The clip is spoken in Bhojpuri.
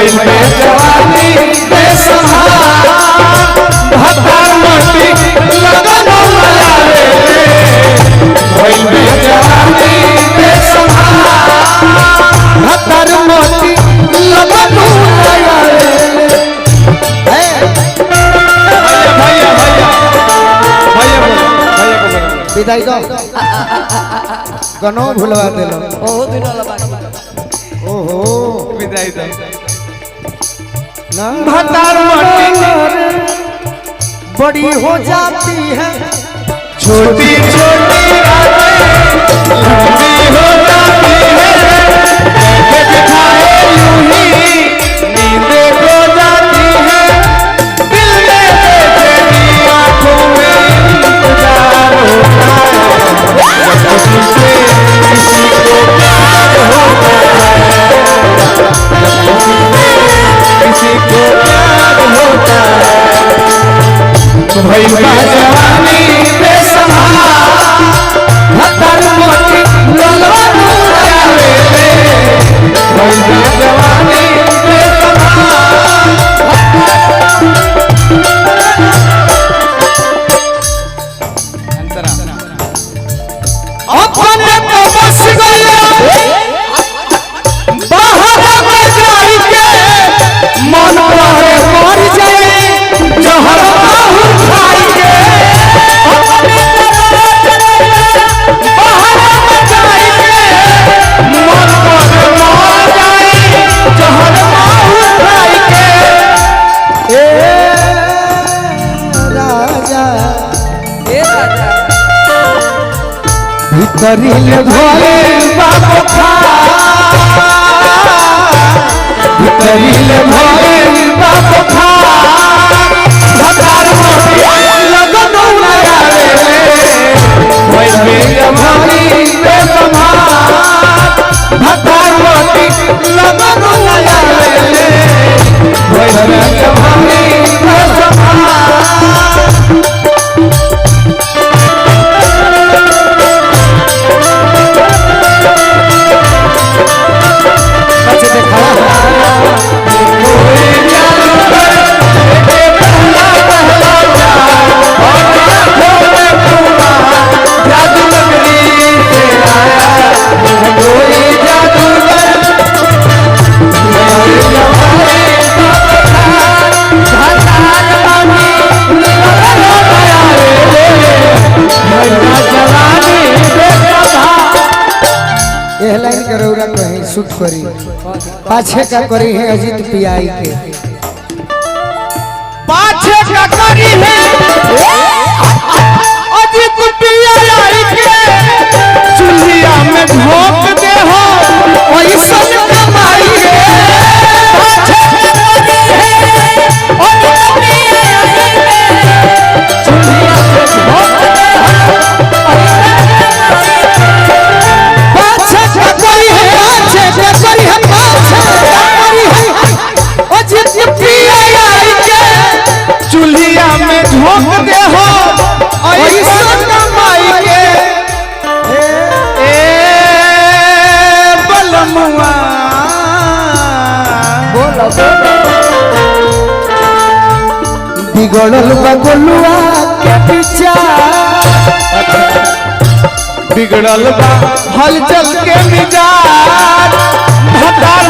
भइल में जवानी बेसहार भतार मोती लगन लगावे भइल में जवानी बेसहार भतार मोती लगन लगावे। भैया विदाई दो गनो भुलवा देलो बहुत दिन लगा ओहो विदाई दो ना भतार मोती बड़ी हो जाती है छोटी छोटी लंबी हो जाती है कैसे दिखाए यूं ही नींदें खो जाती है दिल में बेचैनी आंखों में इंतजार होता है किसी से किसी को प्यार होता है किसी को प्यार होता है भइल में जवानी बेसहार भतार मोती लगन लगावे भइल में जवानी बेसहार अपने तो बस गया बाहर में जाई के मन करे मर जाए जहर बाहु खाई के अपने बाहर में जाई के मन करे मर जाए जहर बाहु खाई के। ए राजा भीतरिल भोले बाबू खा भीतरिल भोले बाबू खा भतार मोती लगन लगावे भइल में जवानी बेसहार भतार मोती लगन लगावे भइल में जवानी बेसहार। लाइन करौरा कहीं शूट करी पाछे का करी है अजीत पियाई के पाछे का करी है अजीत पियाई के चुलिया में झोंक दे हो ऐसा कमाई है पाछे का करी है अजीत पियाई के चुलिया में झोंक दे चूल्हिया में झोंक दे हो ऐसा कमाई के ए बलमुआ बिगड़ल बगलुआ के विचार बिगड़ल बा हलचल के मिजाज भतार